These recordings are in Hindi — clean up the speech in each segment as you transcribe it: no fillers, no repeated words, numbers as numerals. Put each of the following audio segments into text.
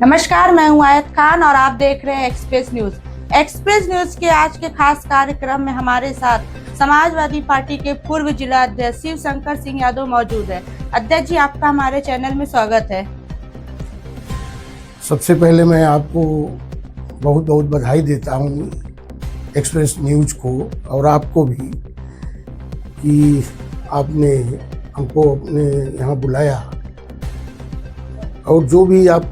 नमस्कार, मैं हूं आयत खान और आप देख रहे हैं एक्सप्रेस न्यूज। एक्सप्रेस न्यूज के आज के खास कार्यक्रम में हमारे साथ समाजवादी पार्टी के पूर्व जिला अध्यक्ष शिव शंकर सिंह यादव मौजूद है। अध्यक्ष जी, आपका हमारे चैनल में स्वागत है। सबसे पहले मैं आपको बहुत बहुत बधाई देता हूँ एक्सप्रेस न्यूज को और आपको भी कि आपने हमको अपने यहाँ बुलाया और जो भी आप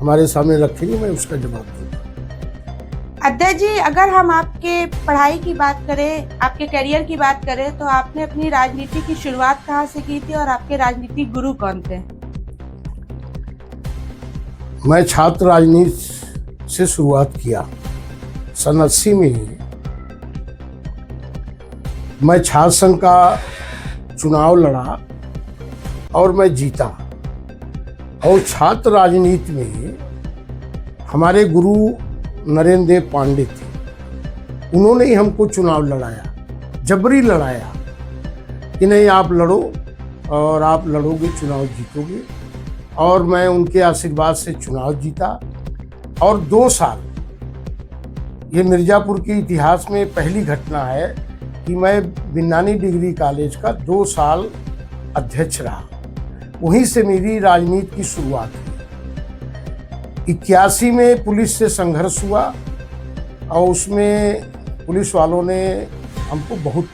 हमारे सामने रखेंगे मैं उसका जवाब दूँगा। अध्यक्ष जी, अगर हम आपके पढ़ाई की बात करें, आपके करियर की बात करें, तो आपने अपनी राजनीति की शुरुआत कहाँ से की थी और आपके राजनीतिक गुरु कौन थे? मैं छात्र राजनीति से शुरुआत किया। सन 80 में मैं छात्र संघ का चुनाव लड़ा और मैं जीता। और छात्र राजनीति में हमारे गुरु नरेंद्र देव पांडे थे। उन्होंने ही हमको चुनाव लड़ाया, जबरी लड़ाया कि नहीं आप लड़ो और आप लड़ोगे चुनाव जीतोगे। और मैं उनके आशीर्वाद से चुनाव जीता और 2 साल, ये मिर्ज़ापुर के इतिहास में पहली घटना है कि मैं बिन्नानी डिग्री कॉलेज का 2 साल अध्यक्ष रहा। वहीं से मेरी राजनीति की शुरुआत हुई। 81 में पुलिस से संघर्ष हुआ और उसमें पुलिस वालों ने हमको बहुत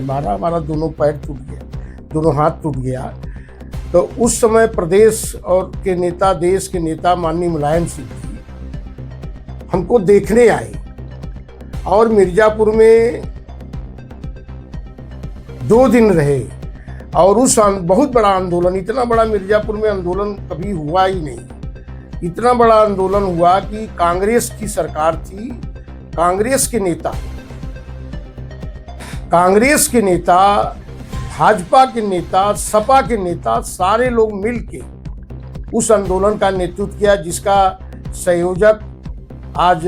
मारा। हमारा दोनों पैर टूट गया, दोनों हाथ टूट गया। तो उस समय प्रदेश और के नेता, देश के नेता माननीय मुलायम सिंह जी हमको देखने आए और मिर्ज़ापुर में 2 दिन रहे। और उस बहुत बड़ा आंदोलन, इतना बड़ा मिर्ज़ापुर में आंदोलन कभी हुआ ही नहीं। इतना बड़ा आंदोलन हुआ कि कांग्रेस की सरकार थी, कांग्रेस के नेता, भाजपा के नेता, सपा के नेता, सारे लोग मिलके उस आंदोलन का नेतृत्व किया, जिसका संयोजक आज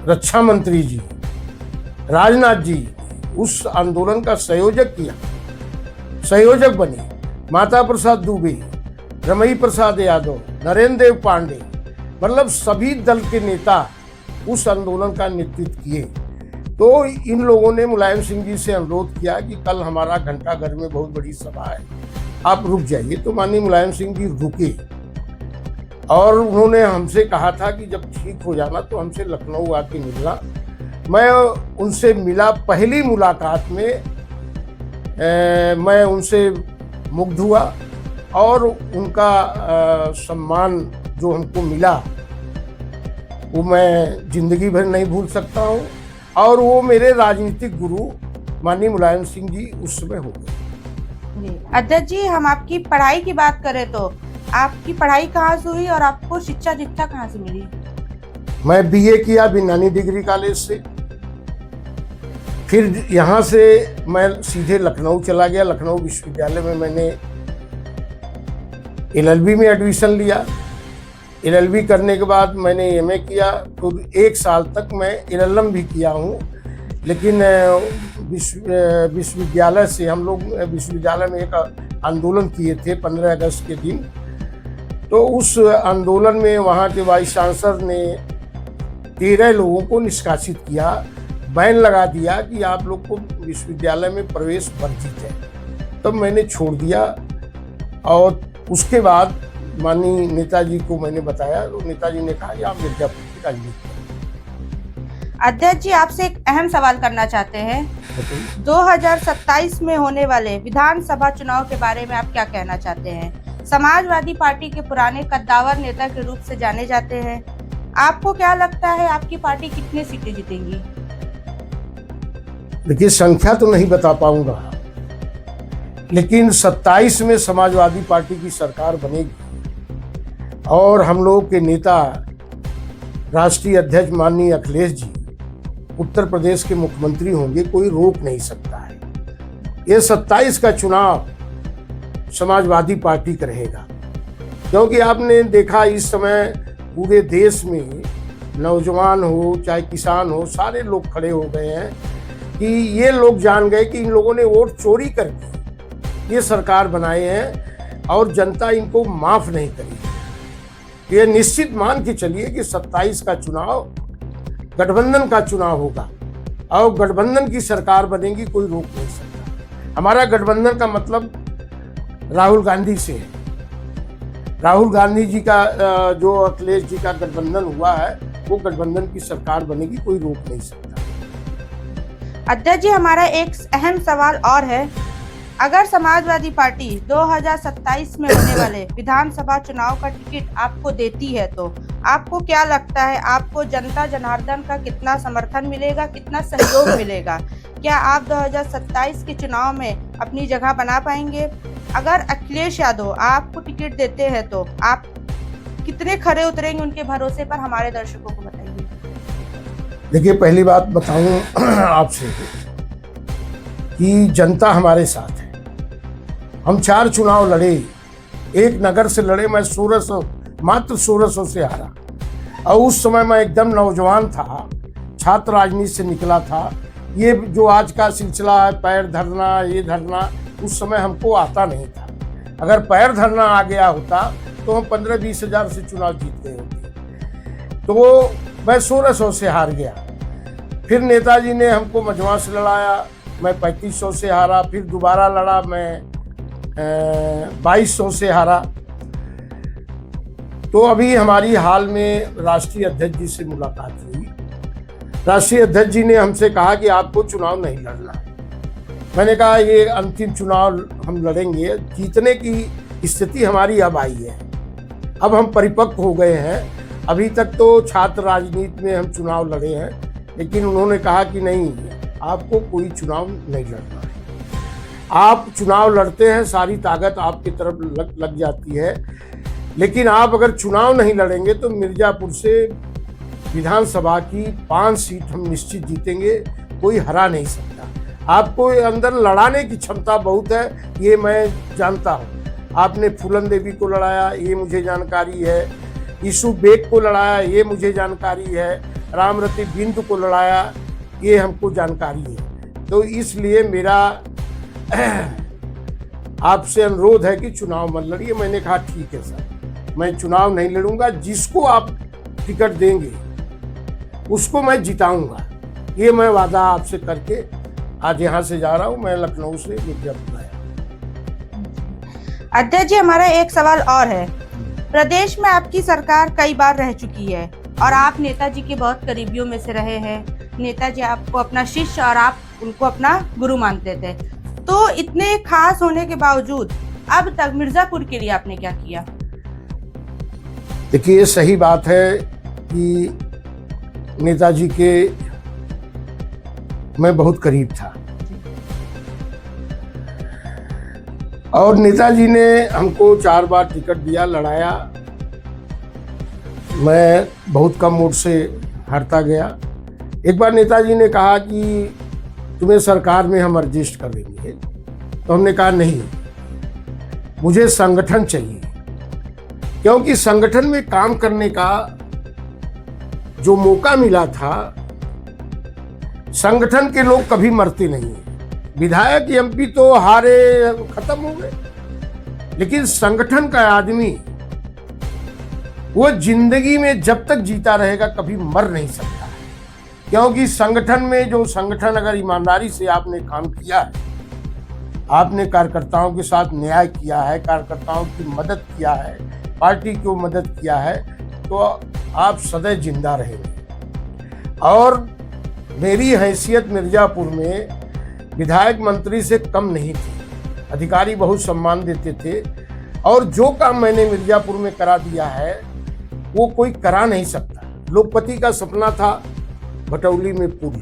रक्षा मंत्री जी राजनाथ जी उस आंदोलन का संयोजक बने। माता प्रसाद दुबे, रमई प्रसाद यादव, नरेंद्र देव पांडे, मतलब सभी दल के नेता उस आंदोलन का नेतृत्व किए। तो इन लोगों ने मुलायम सिंह जी से अनुरोध किया कि कल हमारा घंटाघर में बहुत बड़ी सभा है, आप रुक जाइए। तो माननीय मुलायम सिंह जी रुके और उन्होंने हमसे कहा था कि जब ठीक हो जाना तो हमसे लखनऊ आके मिलना। मैं उनसे मिला। पहली मुलाकात में मैं उनसे मुग्ध हुआ और उनका सम्मान जो हमको मिला वो मैं जिंदगी भर नहीं भूल सकता हूँ। और वो मेरे राजनीतिक गुरु माननीय मुलायम सिंह जी उस समय हो गए। अध्यक्ष जी, हम आपकी पढ़ाई की बात करें तो आपकी पढ़ाई कहाँ से हुई और आपको शिक्षा दीक्षा कहाँ से मिली? मैं BA किया बिन्नानी डिग्री कॉलेज से। फिर यहाँ से मैं सीधे लखनऊ चला गया। लखनऊ विश्वविद्यालय में मैंने LLB में एडमिशन लिया। LLB करने के बाद मैंने MA किया। तो 1 साल तक मैं LLM भी किया हूँ। लेकिन विश्वविद्यालय से हम लोग विश्वविद्यालय में एक आंदोलन किए थे 15 अगस्त के दिन। तो उस आंदोलन में वहाँ के वाइस चांसलर ने 13 लोगों को निष्कासित किया, बैन लगा दिया कि आप लोग को विश्वविद्यालय में प्रवेश वर्जित है। तब मैंने छोड़ दिया और उसके बाद माननीय नेताजी को मैंने बताया तो नेताजी ने कहा कि आप मिर्ज़ापुर की राजनीति करें। अध्यक्ष जी, आपसे एक अहम सवाल करना चाहते हैं। 2027 में होने वाले विधानसभा चुनाव के बारे में आप क्या कहना चाहते हैं? समाजवादी पार्टी के पुराने कद्दावर नेता के रूप से जाने जाते हैं। आपको क्या लगता है आपकी पार्टी कितनी सीटें जीतेंगी? देखिए, संख्या तो नहीं बता पाऊंगा, लेकिन 27 में समाजवादी पार्टी की सरकार बनेगी और हम लोग के नेता राष्ट्रीय अध्यक्ष माननीय अखिलेश जी उत्तर प्रदेश के मुख्यमंत्री होंगे। कोई रोक नहीं सकता है। ये 27 का चुनाव समाजवादी पार्टी का रहेगा, क्योंकि आपने देखा इस समय पूरे देश में नौजवान हो चाहे किसान हो, सारे लोग खड़े हो गए हैं कि ये लोग जान गए कि इन लोगों ने वोट चोरी करके ये सरकार बनाए हैं। और जनता इनको माफ नहीं करेगी। ये निश्चित मान के चलिए कि 27 का चुनाव गठबंधन का चुनाव होगा और गठबंधन की सरकार बनेगी, कोई रोक नहीं सकता। हमारा गठबंधन का मतलब राहुल गांधी से है। राहुल गांधी जी का जो अखिलेश जी का गठबंधन हुआ है वो गठबंधन की सरकार बनेगी, कोई रोक नहीं सकता। अध्यक्ष जी, हमारा एक अहम सवाल और है, अगर समाजवादी पार्टी 2027 में होने वाले विधानसभा चुनाव का टिकट आपको देती है तो आपको क्या लगता है, आपको जनता जनार्दन का कितना समर्थन मिलेगा, कितना सहयोग मिलेगा? क्या आप 2027 के चुनाव में अपनी जगह बना पाएंगे? अगर अखिलेश यादव आपको टिकट देते हैं तो आप कितने खरे उतरेंगे उनके भरोसे पर, हमारे दर्शकों को बताइए। देखिए, पहली बात बताऊं आपसे कि जनता हमारे साथ है। हम 4 चुनाव लड़े, एक नगर से लड़े, मैं मात्र 1600 से हारा और उस समय मैं एकदम नौजवान था, छात्र राजनीति से निकला था। ये जो आज का सिलसिला है पैर धरना, ये धरना, उस समय हमको आता नहीं था। अगर पैर धरना आ गया होता तो हम 15-20 हजार से चुनाव जीत गए होते। तो मैं 1600 से हार गया। फिर नेताजी ने हमको मझवा से लड़ाया, मैं 3500 से हारा। फिर दोबारा लड़ा, मैं 2200 से हारा। तो अभी हमारी हाल में राष्ट्रीय अध्यक्ष जी से मुलाकात हुई। राष्ट्रीय अध्यक्ष जी ने हमसे कहा कि आपको चुनाव नहीं लड़ना। मैंने कहा ये अंतिम चुनाव हम लड़ेंगे, जीतने की स्थिति हमारी अब आई है, अब हम परिपक्व हो गए हैं। अभी तक तो छात्र राजनीति में हम चुनाव लड़े हैं, लेकिन उन्होंने कहा कि नहीं, आपको कोई चुनाव नहीं लड़ना है। आप चुनाव लड़ते हैं, सारी ताकत आपकी तरफ लग जाती है, लेकिन आप अगर चुनाव नहीं लड़ेंगे तो मिर्जापुर से विधानसभा की 5 सीट हम निश्चित जीतेंगे, कोई हरा नहीं सकता। आपको अंदर लड़ाने की क्षमता बहुत है, ये मैं जानता हूँ। आपने फूलन देवी को लड़ाया, ये मुझे जानकारी है। यीशु बेग को लड़ाया, ये मुझे जानकारी है। रामरती बिंदु को लड़ाया, ये हमको जानकारी है। तो इसलिए मेरा आपसे अनुरोध है कि चुनाव मत लड़िए। मैंने कहा ठीक है सर, मैं चुनाव नहीं लड़ूंगा, जिसको आप टिकट देंगे उसको मैं जिताऊंगा। ये मैं वादा आपसे करके आज यहाँ से जा रहा हूँ। मैं लखनऊ से मिर्जापुर आया। अध्यक्ष जी, हमारा एक सवाल और है, प्रदेश में आपकी सरकार कई बार रह चुकी है और आप नेताजी के बहुत करीबियों में से रहे हैं। नेताजी आपको अपना शिष्य और आप उनको अपना गुरु मानते थे, तो इतने खास होने के बावजूद अब तक मिर्जापुर के लिए आपने क्या किया? देखिए, ये सही बात है कि नेताजी के मैं बहुत करीब था और नेताजी ने हमको 4 बार टिकट दिया, लड़ाया। मैं बहुत कम वोट से हारता गया। एक बार नेताजी ने कहा कि तुम्हें सरकार में हम एडजस्ट कर देंगे, तो हमने कहा नहीं, मुझे संगठन चाहिए, क्योंकि संगठन में काम करने का जो मौका मिला था, संगठन के लोग कभी मरते नहीं हैं। विधायक एमपी तो हारे, खत्म हो गए, लेकिन संगठन का आदमी वो जिंदगी में जब तक जीता रहेगा कभी मर नहीं सकता, क्योंकि संगठन में जो संगठन अगर ईमानदारी से आपने काम किया है, आपने कार्यकर्ताओं के साथ न्याय किया है, कार्यकर्ताओं की मदद किया है, पार्टी को मदद किया है, तो आप सदैव जिंदा रहेंगे। और मेरी हैसियत मिर्जापुर में विधायक मंत्री से कम नहीं थी, अधिकारी बहुत सम्मान देते थे और जो काम मैंने मिर्जापुर में करा दिया है वो कोई करा नहीं सकता। लोकपति का सपना था भटौली में पुल,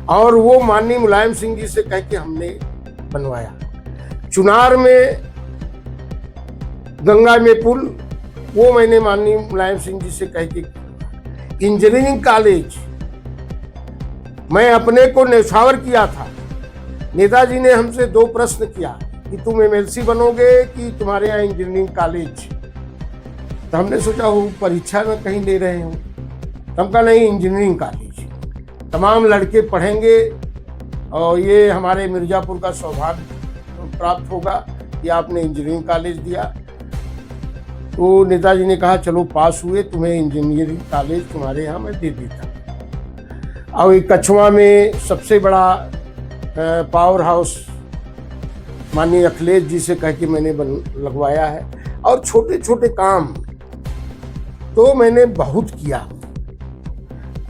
और वो माननीय मुलायम सिंह जी से कह के हमने बनवाया। चुनार में गंगा में पुल, वो मैंने माननीय मुलायम सिंह जी से कह के। इंजीनियरिंग कॉलेज मैं अपने को न्यौछावर किया था। नेताजी ने हमसे 2 प्रश्न किया कि तुम एमएलसी बनोगे कि तुम्हारे यहाँ इंजीनियरिंग कॉलेज। तो हमने सोचा वो परीक्षा में कहीं ले रहे हो, तो हम कहा नहीं, इंजीनियरिंग कॉलेज, तमाम लड़के पढ़ेंगे और ये हमारे मिर्जापुर का सौभाग्य प्राप्त होगा कि आपने इंजीनियरिंग कॉलेज दिया। तो नेताजी ने कहा चलो पास हुए, तुम्हें इंजीनियरिंग कॉलेज तुम्हारे यहाँ मैं दे देता। और एक कछवा में सबसे बड़ा पावर हाउस माननीय अखिलेश जी से कह के मैंने लगवाया है। और छोटे छोटे काम तो मैंने बहुत किया।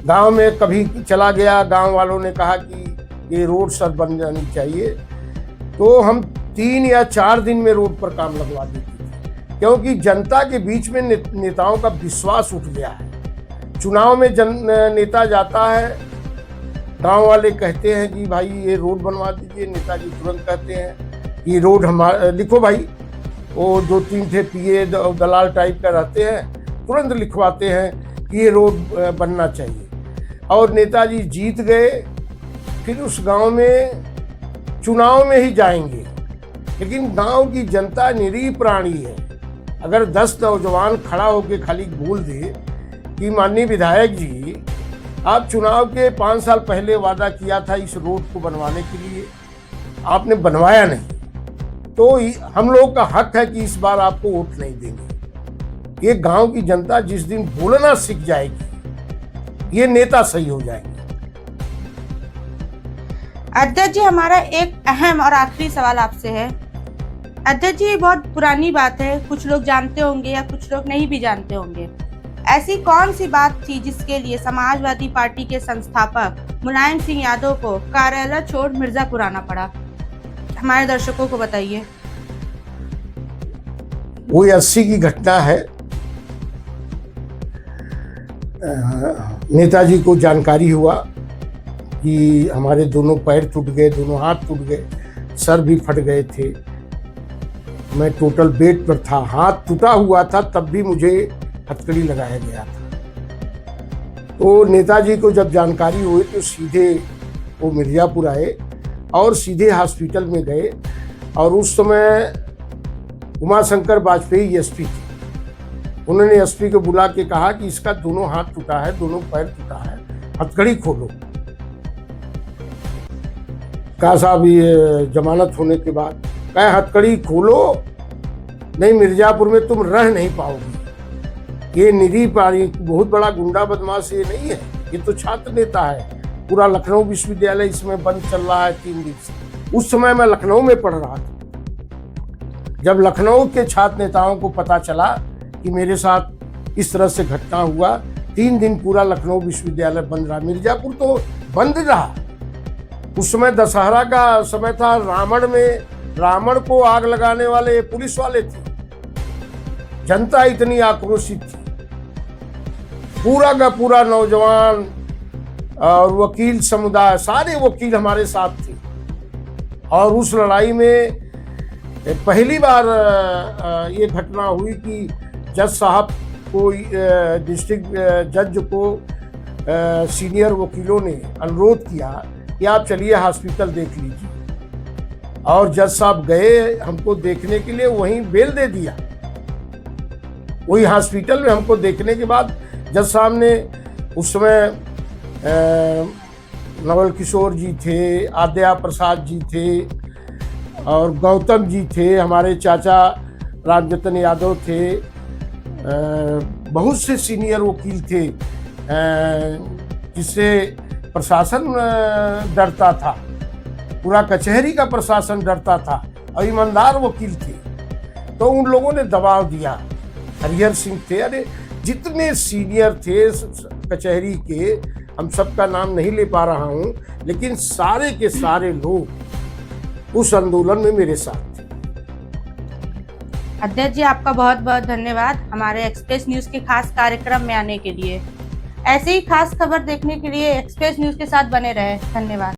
गांव में कभी चला गया, गांव वालों ने कहा कि ये रोड सर बन जानी चाहिए, तो हम 3 या 4 दिन में रोड पर काम लगवा देते थे, क्योंकि जनता के बीच में नेताओं का विश्वास उठ गया है। चुनाव में नेता जाता है, गांव वाले कहते हैं कि भाई ये रोड बनवा दीजिए, नेताजी तुरंत कहते हैं ये रोड हमारा लिखो भाई। वो 2-3 थे पीए दलाल टाइप का रहते हैं, तुरंत लिखवाते हैं कि ये रोड बनना चाहिए। और नेताजी जीत गए, फिर उस गांव में चुनाव में ही जाएंगे, लेकिन गांव की जनता निरीह प्राणी है। अगर 10 नौजवान खड़ा होकर खाली बोल दे कि माननीय विधायक जी आप चुनाव के 5 साल पहले वादा किया था इस रोड को बनवाने के लिए, आपने बनवाया नहीं, तो हम लोग का हक है कि इस बार आपको वोट नहीं देंगे। ये गांव की जनता जिस दिन बोलना सीख जाएगी, ये नेता सही हो जाएंगे। अध्यक्ष जी, हमारा एक अहम और आखिरी सवाल आपसे है। अध्यक्ष जी, ये बहुत पुरानी बात है, कुछ लोग जानते होंगे या कुछ लोग नहीं भी जानते होंगे। ऐसी कौन सी बात थी जिसके लिए समाजवादी पार्टी के संस्थापक मुलायम सिंह यादव को कार्यालय छोड़ मिर्जापुर आना पड़ा? हमारे दर्शकों को बताइए। वो 80 की घटना है। नेताजी को जानकारी हुआ कि हमारे दोनों पैर टूट गए, दोनों हाथ टूट गए, सर भी फट गए थे। मैं टोटल बेड पर था, हाथ टूटा हुआ था, तब भी मुझे हथकड़ी लगाया गया था। तो नेताजी को जब जानकारी हुई तो सीधे वो मिर्जापुर आए और सीधे हॉस्पिटल में गए। और उस समय उमाशंकर वाजपेयी एसपी थे। उन्होंने एसपी को बुला के कहा कि इसका दोनों हाथ टूटा है, दोनों पैर टूटा है, हथकड़ी खोलो। कहा साहब ये जमानत होने के बाद, कहे हथकड़ी खोलो नहीं, मिर्जापुर में तुम रह नहीं पाओगी। ये निरीह प्राणी, बहुत बड़ा गुंडा बदमाश ये नहीं है, ये तो छात्र नेता है। पूरा लखनऊ विश्वविद्यालय इसमें बंद चल रहा है 3 दिन से। उस समय मैं लखनऊ में पढ़ रहा था। जब लखनऊ के छात्र नेताओं को पता चला कि मेरे साथ इस तरह से घटना हुआ, 3 दिन पूरा लखनऊ विश्वविद्यालय बंद रहा। मिर्जापुर तो बंद रहा। उस समय दशहरा का समय था, रावण को आग लगाने वाले पुलिस वाले थे। जनता इतनी आक्रोशित थी, पूरा का पूरा नौजवान और वकील समुदाय, सारे वकील हमारे साथ थे। और उस लड़ाई में पहली बार ये घटना हुई कि जज साहब को, डिस्ट्रिक्ट जज को सीनियर वकीलों ने अनुरोध किया कि आप चलिए हॉस्पिटल देख लीजिए। और जज साहब गए हमको देखने के लिए, वहीं बेल दे दिया। वही हॉस्पिटल में हमको देखने के बाद जज साहब ने, उस समय नवल किशोर जी थे, आद्या प्रसाद जी थे और गौतम जी थे, हमारे चाचा रामजतन यादव थे, बहुत से सीनियर वकील थे, जिससे प्रशासन डरता था, पूरा कचहरी का प्रशासन डरता था और ईमानदार वकील थे। तो उन लोगों ने दबाव दिया। हरिहर सिंह थे, अरे जितने सीनियर थे कचहरी के, हम सबका नाम नहीं ले पा रहा हूँ, लेकिन सारे के सारे लोग उस आंदोलन में मेरे साथ थे। अध्यक्ष जी, आपका बहुत बहुत धन्यवाद हमारे एक्सप्रेस न्यूज के खास कार्यक्रम में आने के लिए। ऐसे ही खास खबर देखने के लिए एक्सप्रेस न्यूज के साथ बने रहे। धन्यवाद।